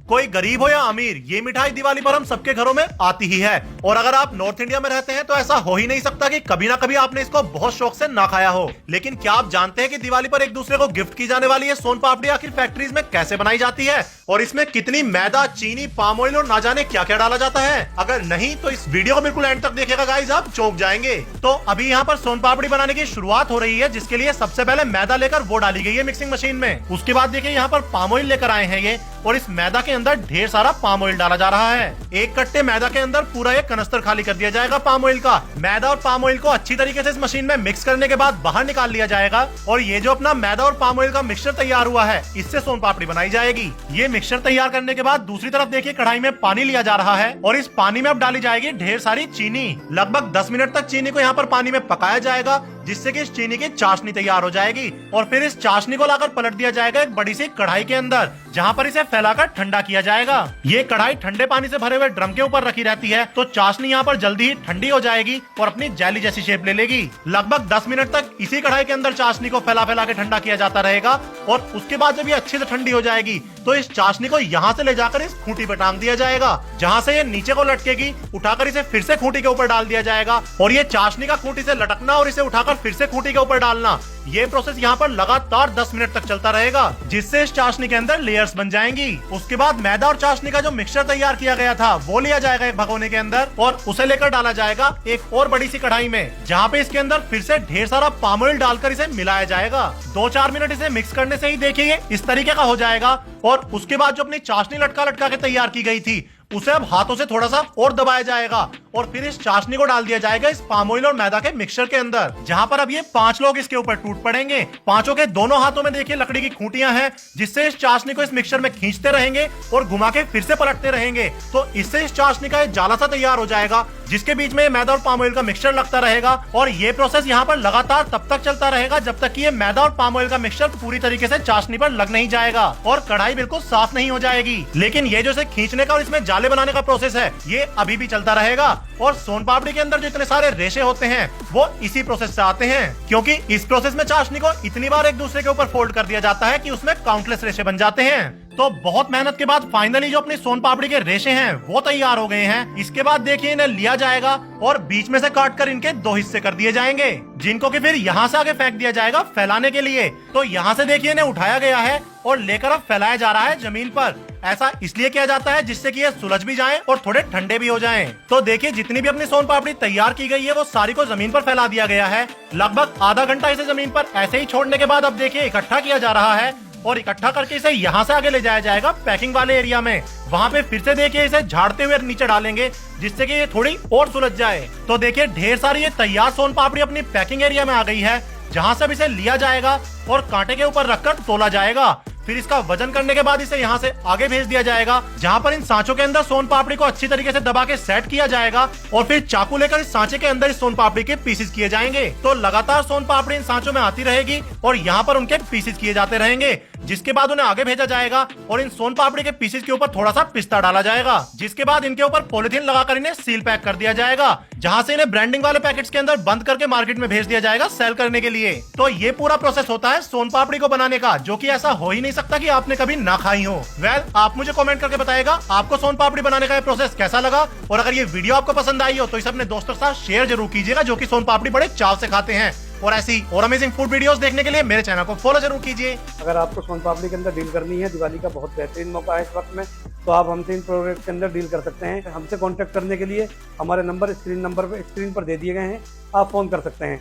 कोई गरीब हो या अमीर, ये मिठाई दिवाली पर हम सबके घरों में आती ही है। और अगर आप नॉर्थ इंडिया में रहते हैं तो ऐसा हो ही नहीं सकता कि कभी ना कभी आपने इसको बहुत शौक से ना खाया हो। लेकिन क्या आप जानते हैं कि दिवाली पर एक दूसरे को गिफ्ट की जाने वाली ये सोन पापड़ी आखिर फैक्ट्रीज में कैसे बनाई जाती है और इसमें कितनी मैदा, चीनी, पाम ऑयल और ना जाने क्या क्या डाला जाता है? अगर नहीं तो इस वीडियो को बिल्कुल एंड तक देखिएगा गाइस, आप चौंक जाएंगे। तो अभी यहाँ पर सोन पापड़ी बनाने की शुरुआत हो रही है, जिसके लिए सबसे पहले मैदा लेकर वो डाली गई है मिक्सिंग मशीन में। उसके बाद देखिए यहाँ पर पाम ऑयल लेकर आए हैं ये, और इस मैदा के अंदर ढेर सारा पाम ऑयल डाला जा रहा है। एक कट्टे मैदा के अंदर पूरा एक कनस्तर खाली कर दिया जाएगा पाम ऑयल का। मैदा और पाम ऑयल को अच्छी तरीके से इस मशीन में मिक्स करने के बाद बाहर निकाल लिया जाएगा, और ये जो अपना मैदा और पाम ऑयल का मिक्सचर तैयार हुआ है, इससे सोन पापड़ी बनाई जाएगी। ये मिक्सचर तैयार करने के बाद दूसरी तरफ देखिए कढ़ाई में पानी लिया जा रहा है, और इस पानी में अब डाली जाएगी ढेर सारी चीनी। लगभग 10 मिनट तक चीनी को यहाँ पर पानी में पकाया जाएगा, जिससे कि इस चीनी की चाशनी तैयार हो जाएगी। और फिर इस चाशनी को लाकर पलट दिया जाएगा एक बड़ी सी कढ़ाई के अंदर, जहाँ पर इसे फैलाकर ठंडा किया जाएगा। ये कढ़ाई ठंडे पानी से भरे हुए ड्रम के ऊपर रखी रहती है, तो चाशनी यहाँ पर जल्दी ही ठंडी हो जाएगी और अपनी जेली जैसी शेप ले लेगी। लगभग 10 मिनट तक इसी कढ़ाई के अंदर चाशनी को फैला फैला के ठंडा किया जाता रहेगा, और उसके बाद जब ये अच्छे से ठंडी हो जाएगी तो इस चाशनी को यहाँ से ले जाकर इस खूंटी पे टांग दिया जाएगा, जहाँ से ये नीचे को लटकेगी। उठाकर इसे फिर से खूंटी के ऊपर डाल दिया जाएगा, और ये चाशनी का खूंटी से लटकना और इसे उठाकर फिर से खूंटी के ऊपर डालना, ये प्रोसेस यहाँ पर लगातार 10 मिनट तक चलता रहेगा, जिससे इस चाशनी के अंदर लेयर्स बन जाएंगी। उसके बाद मैदा और चाशनी का जो मिक्सचर तैयार किया गया था वो लिया जाएगा एक भगोने के अंदर, और उसे लेकर डाला जाएगा एक और बड़ी सी कढ़ाई में, जहाँ पे इसके अंदर फिर से ढेर सारा पाम ऑयल डालकर इसे मिलाया जाएगा। 2-4 मिनट इसे मिक्स करने से ही देखिए इस तरीके का हो जाएगा। और उसके बाद जो अपनी चाशनी लटका लटका के तैयार की गई थी, उसे अब हाथों से थोड़ा सा और दबाया जाएगा, और फिर इस चाशनी को डाल दिया जाएगा इस पाम ऑयल और मैदा के मिक्सचर के अंदर, जहां पर अब ये 5 लोग इसके ऊपर टूट पड़ेंगे। पांचों के दोनों हाथों में देखिए लकड़ी की खूंटियां हैं, जिससे इस चाशनी को इस मिक्सचर में खींचते रहेंगे और घुमा के फिर से पलटते रहेंगे। तो इससे इस चाशनी का एक जाला सा तैयार हो जाएगा, जिसके बीच में मैदा और पाम ऑयल का मिक्सचर लगता रहेगा। और ये प्रोसेस यहाँ पर लगातार तब तक चलता रहेगा जब तक कि ये मैदा और पाम ऑयल का मिक्सचर पूरी तरीके से चाशनी पर लग नहीं जाएगा और कढ़ाई बिल्कुल साफ नहीं हो जाएगी। लेकिन ये जो इसे खींचने का और इसमें जाले बनाने का प्रोसेस है, ये अभी भी चलता रहेगा। और सोन पापड़ी के अंदर जो इतने सारे रेशे होते हैं वो इसी प्रोसेस से आते हैं, क्योंकि इस प्रोसेस में चाशनी को इतनी बार एक दूसरे के ऊपर फोल्ड कर दिया जाता है कि उसमें काउंटलेस रेशे बन जाते हैं। तो बहुत मेहनत के बाद फाइनली जो अपनी सोन पापड़ी के रेशे हैं वो तैयार हो गए हैं। इसके बाद देखिए इन्हें लिया जाएगा और बीच में से काट कर इनके 2 हिस्से कर दिए जाएंगे, जिनको कि फिर यहाँ से आगे फेंक दिया जाएगा फैलाने के लिए। तो यहाँ से देखिए इन्हें उठाया गया है और लेकर अब फैलाया जा रहा है जमीन पर। ऐसा इसलिए किया जाता है जिससे कि ये सुलझ भी जाएं और थोड़े ठंडे भी हो जाएं। तो देखिए जितनी भी अपनी सोन पापड़ी तैयार की गई है वो सारी को जमीन पर फैला दिया गया है। लगभग आधा घंटा इसे जमीन पर ऐसे ही छोड़ने के बाद अब देखिए इकट्ठा किया जा रहा है, और इकट्ठा करके इसे यहाँ से आगे ले जाया जाएगा पैकिंग वाले एरिया में। वहाँ पे फिर से देखिए इसे झाड़ते हुए नीचे डालेंगे, जिससे कि ये थोड़ी और सुलझ जाए। तो देखिए ढेर सारी ये तैयार सोन पापड़ी अपनी पैकिंग एरिया में आ गई है, जहाँ से अब इसे लिया जाएगा और कांटे के ऊपर रखकर तोला जाएगा। फिर इसका वजन करने के बाद इसे यहाँ से आगे भेज दिया जाएगा, जहाँ पर इन सांचों के अंदर सोन पापड़ी को अच्छी तरीके से दबा के सेट किया जाएगा, और फिर चाकू लेकर इस सांचे के अंदर इस सोन पापड़ी के पीसेस किए जाएंगे। तो लगातार सोन पापड़ी इन सांचों में आती रहेगी और यहाँ पर उनके पीसेस किए जाते रहेंगे, जिसके बाद उन्हें आगे भेजा जाएगा और इन सोन पापड़ी के पीसेस के ऊपर थोड़ा सा पिस्ता डाला जाएगा, जिसके बाद इनके ऊपर पॉलिथीन लगाकर इन्हें सील पैक कर दिया जाएगा, जहाँ से इन्हें ब्रांडिंग वाले पैकेट्स के अंदर बंद करके मार्केट में भेज दिया जाएगा सेल करने के लिए। तो ये पूरा प्रोसेस होता है सोन पापड़ी को बनाने का, जो कि ऐसा हो ही नहीं सकता कि आपने कभी ना खाई हो। आप मुझे कमेंट करके बताएगा आपको सोन पापड़ी बनाने का ये प्रोसेस कैसा लगा, और अगर ये वीडियो आपको पसंद आई हो तो इसे अपने दोस्तों के साथ शेयर जरूर कीजिएगा, जो कि सोन पापड़ी बड़े चाव से खाते हैं। और ऐसी और अमेजिंग फूड वीडियोस देखने के लिए मेरे चैनल को फॉलो जरूर कीजिए। अगर आपको सोन पापड़ी के अंदर डील करनी है, दिवाली का बहुत बेहतरीन मौका है इस वक्त में, तो आप हमसे इन प्रोडक्ट के अंदर डील कर सकते हैं। हमसे कांटेक्ट करने के लिए हमारे नंबर स्क्रीन पर दे दिए गए हैं, आप फोन कर सकते हैं।